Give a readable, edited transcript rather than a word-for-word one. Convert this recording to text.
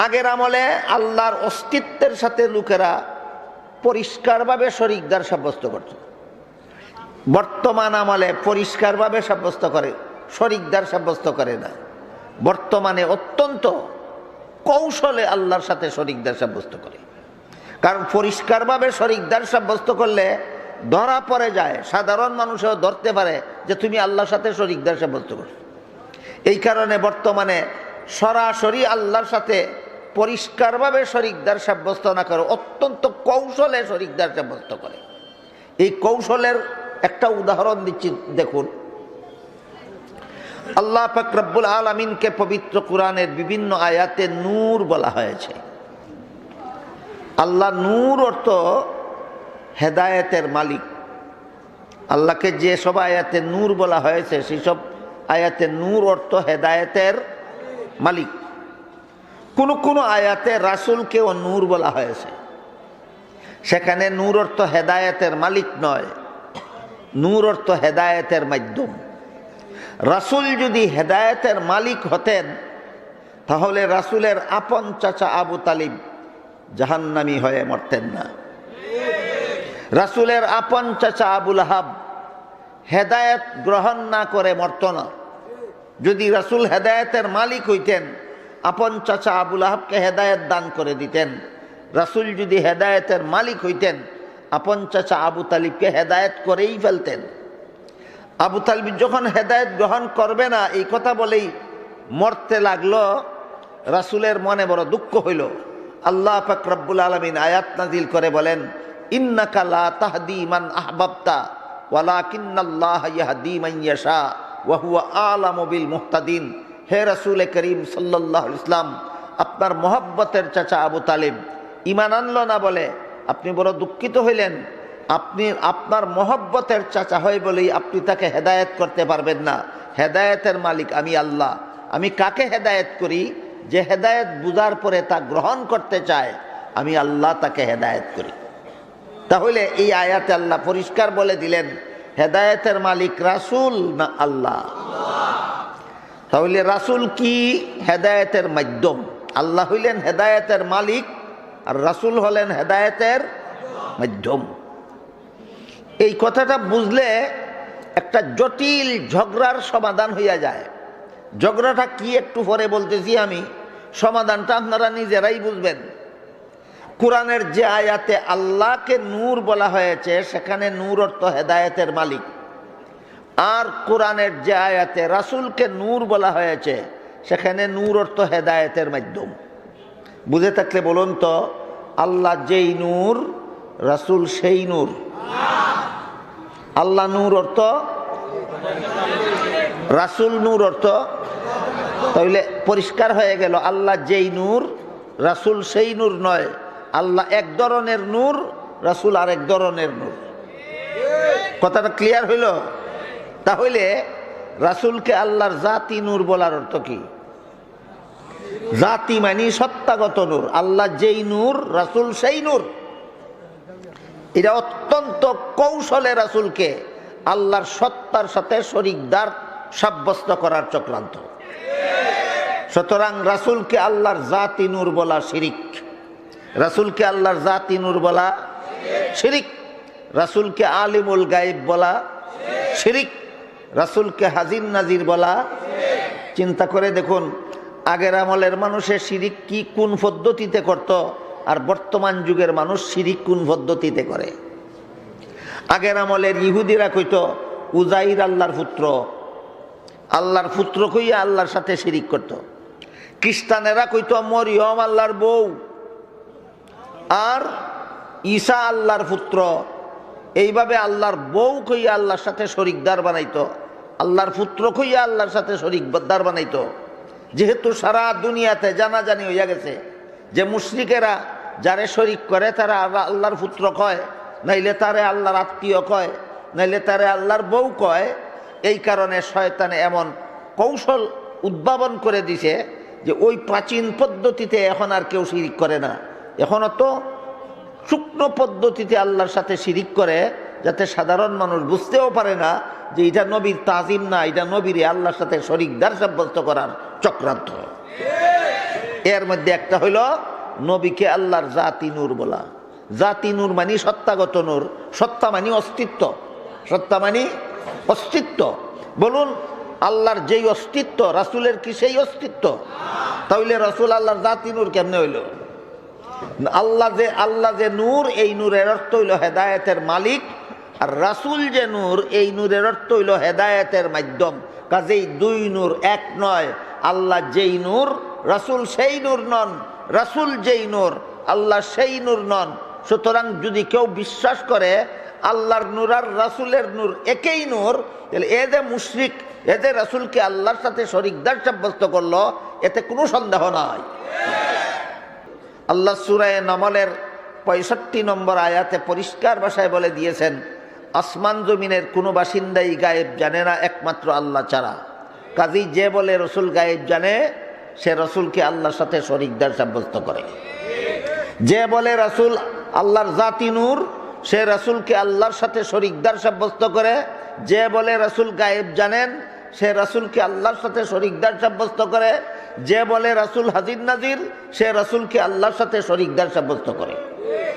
আগের আমলে আল্লাহর অস্তিত্বের সাথে লোকেরা পরিষ্কারভাবে শরিকদার সাব্যস্ত করত। বর্তমান আমলে পরিষ্কারভাবে সাব্যস্ত করে, শরিকদার সাব্যস্ত করে না। বর্তমানে অত্যন্ত কৌশলে আল্লাহর সাথে শরিকদার সাব্যস্ত করে। কারণ পরিষ্কারভাবে শরিকদার সাব্যস্ত করলে ধরা পড়ে যায়, সাধারণ মানুষও ধরতে পারে যে তুমি আল্লাহর সাথে শরিকদার সাব্যস্ত করছো। এই কারণে বর্তমানে সরাসরি আল্লাহর সাথে পরিষ্কারভাবে শরিকদার সাব্যস্ত না করে অত্যন্ত কৌশলে শরিকদার সাব্যস্ত করে। এই কৌশলের একটা উদাহরণ দিচ্ছি, দেখুন। আল্লাহ পাক রব্বুল আলামিনকে পবিত্র কোরআনের বিভিন্ন আয়াতে নূর বলা হয়েছে। আল্লাহ নূর অর্থ হেদায়েতের মালিক। আল্লাহকে যে সব আয়াতে নূর বলা হয়েছে সেই সব আয়াতে নূর অর্থ হেদায়েতের মালিক। কোন আয়াতে রাসূলকেও নূর বলা হয়েছে, সেখানে নূর অর্থ হেদায়েতের মালিক নয়, নূর অর্থ হেদায়েতের মাধ্যম। রাসূল যদি হেদায়েতের মালিক হতেন তাহলে রাসূলের আপন চাচা আবু তালিব জাহান্নামী হয়ে মরতেন না। রাসূলের আপন চাচা আবু লাহাব হেদায়েত গ্রহণ না করে মরত না। যদি রাসূল হেদায়েতের মালিক হইতেন, আপন চাচা আবু লাহাবকে হেদায়েত দান করে দিতেন। রাসূল যদি হেদায়েতের মালিক হইতেন, আপন চাচা আবু তালিবকে হেদায়েত করেই ফেলতেন। আবু তালিব যখন হেদায়েত গ্রহণ করবে না এই কথা বলেই মরতে লাগলো, রাসূলের মনে বড় দুঃখ হইল। আল্লাহ পাক রব্বুল আলামিন আয়াত নাজিল করে বলেন, ইন্নাকা লা তাহদি মান আহবাবতা ওয়ালাকিন্নাল্লাহা ইয়াহদি মান ইয়াশা ওয়া হুয়া আলামু বিল মুহতাদিন। হে রাসূল করিম সাল্লাল্লাহু আলাইহি ওয়াসাল্লাম, আপনার মহব্বতের চাচা আবু তালিব ঈমান আনলো না বলে আপনি বড় দুঃখিত হইলেন। আপনি আপনার মহব্বতের চাচা হয় বলেই আপনি তাকে হেদায়েত করতে পারবেন না। হেদায়েতের মালিক আমি আল্লাহ। আমি কাকে হেদায়েত করি? যে হেদায়েত বুঝার পরে তা গ্রহণ করতে চায়, আমি আল্লাহ তাকে হেদায়েত করি। তাহলে এই আয়াতে আল্লাহ পরিষ্কার বলে দিলেন হেদায়েতের মালিক রাসূল না আল্লাহ। তাহলে রাসূল কি? হেদায়েতের মাধ্যম। আল্লাহ হইলেন হেদায়েতের মালিক আর রাসূল হলেন হেদায়েতের মাধ্যম। এই কথাটা বুঝলে একটা জটিল ঝগড়ার সমাধান হইয়া যায়। ঝগড়াটা কি একটু পরে বলতেছি আমি, সমাধানটা আপনারা নিজেরাই বুঝবেন। কোরআনের যে আয়াতে আল্লাহকে নূর বলা হয়েছে সেখানে নূর অর্থ হেদায়েতের মালিক, আর কোরআনের যে আয়াতে রাসূলকে নূর বলা হয়েছে সেখানে নূর অর্থ হেদায়েতের মাধ্যম। বুঝে থাকলে বলুন তো, আল্লাহ যেই নূর, রাসূল সেই নূর। আল্লাহ নূর অর্থ, রাসূল নূর অর্থ। তাহলে পরিষ্কার হয়ে গেল আল্লাহ যেই নূর, রাসূল সেই নূর নয়। আল্লাহ এক ধরনের নূর, রাসূল আরেক ধরনের নূর। কথাটা ক্লিয়ার হইল? তাহলে রাসূলকে আল্লাহর জাতি নূর বলার অর্থ কি? জাতি মানে সত্তাগত নূর। আল্লাহ যেই নূর, রাসূল সেই নূর। এটা অত্যন্ত কৌশলে রাসূলকে আল্লাহর সত্তার সাথে শরিকদার সাব্যস্ত করার চক্রান্ত। সুতরাং রাসূলকে আল্লাহর জাতি নূর বলা শিরিক। রাসূলকে আল্লাহর জাতি নূর বলা শিরিক। রাসূলকে আলিমুল গায়েব বলা শিরিক। রাসূলকে হাজির নাজির বলা। চিন্তা করে দেখুন আগের আমলের মানুষের শিরিক কি কোন পদ্ধতিতে করত, আর বর্তমান যুগের মানুষ শিরিক কোন পদ্ধতিতে করে। আগের আমলের ইহুদিরা কইতো উজাইর আল্লাহর পুত্র, আল্লাহর পুত্র কইয়া আল্লাহর সাথে শিরিক করত। খ্রিস্টানেরা কইতো মরিয়ম আল্লাহর বউ, আর ঈসা আল্লাহর পুত্র। এইভাবে আল্লাহর বউ কইয়া আল্লাহর সাথে শরিকদার বানাইতো, আল্লাহর পুত্র কইয়া আল্লাহর সাথে শরিকদার বানাইতো। যেহেতু সারা দুনিয়াতে জানাজানি হইয়া গেছে যে মুশরিকেরা যারে শরিক করে তারা আল্লাহর পুত্র কয়, নাইলে তারে আল্লাহর আত্মীয় কয়, নাইলে তারে আল্লাহর বউ কয়। এই কারণে শয়তানে এমন কৌশল উদ্ভাবন করে দিছে যে ওই প্রাচীন পদ্ধতিতে এখন আর কেউ শিরিক করে না। এখনও তো শুকনো পদ্ধতিতে আল্লাহর সাথে শিরিক করে, যাতে সাধারণ মানুষ বুঝতেও পারে না যে এটা নবীর তাজিম না, এটা নবীর আল্লাহর সাথে শরিকদার সাব্যস্ত করার চক্রান্ত। এর মধ্যে একটা হইল নবীকে আল্লাহর জাতি নূর বলা। জাতি নূর মানে সত্তাগত নূর, সত্তা মানে অস্তিত্ব, সত্তা মানে অস্তিত্ব। বলুন আল্লাহর যেই অস্তিত্ব রাসূলের কি সেই অস্তিত্ব? তাহলে রাসূল আল্লাহর জাতি নূর কেমনে হইল? আল্লাহ যে নূর, এই নূরের অর্থ হইল হেদায়েতের মালিক, আর রাসূল যে নূর, এই নূরের অর্থ হইল হেদায়েতের মাধ্যম। কাজেই দুই নূর এক নয়। আল্লাহ যেই নূর, রাসূল সেই নূর নন, রাসূল যেই নূর, আল্লাহ সেই নূর নন। সুতরাং যদি কেউ বিশ্বাস করে আল্লাহর নূর আর রাসূলের নূর একই নূর, তাহলে এ যে মুশরিক, এ যে রাসূলকে আল্লাহর সাথে শরীকদার সাব্যস্ত করলো, এতে কোনো সন্দেহ নাই। আল্লাহ সূরা নামলের 65 নম্বর আয়াতে পরিষ্কার ভাষায় বলে দিয়েছেন, আসমান জমিনের কোনো বাসিন্দাই গায়েব জানে না একমাত্র আল্লাহ ছাড়া। কাজেই যে বলে রসুল গায়েব জানে, সে রসুলকে আল্লাহর সাথে শরীকদার সাব্যস্ত করে। যে বলে রসুল আল্লাহর জাতি নূর, সে রসুলকে আল্লাহর সাথে শরীকদার সাব্যস্ত করে। যে বলে রসুল গায়েব জানেন, সে রসুলকে আল্লাহর সাথে শরীকদার সাব্যস্ত করে। যে বলে রসুল হাজির নাজির, সে রসুলকে আল্লাহর সাথে শরীকদার সাব্যস্ত করে।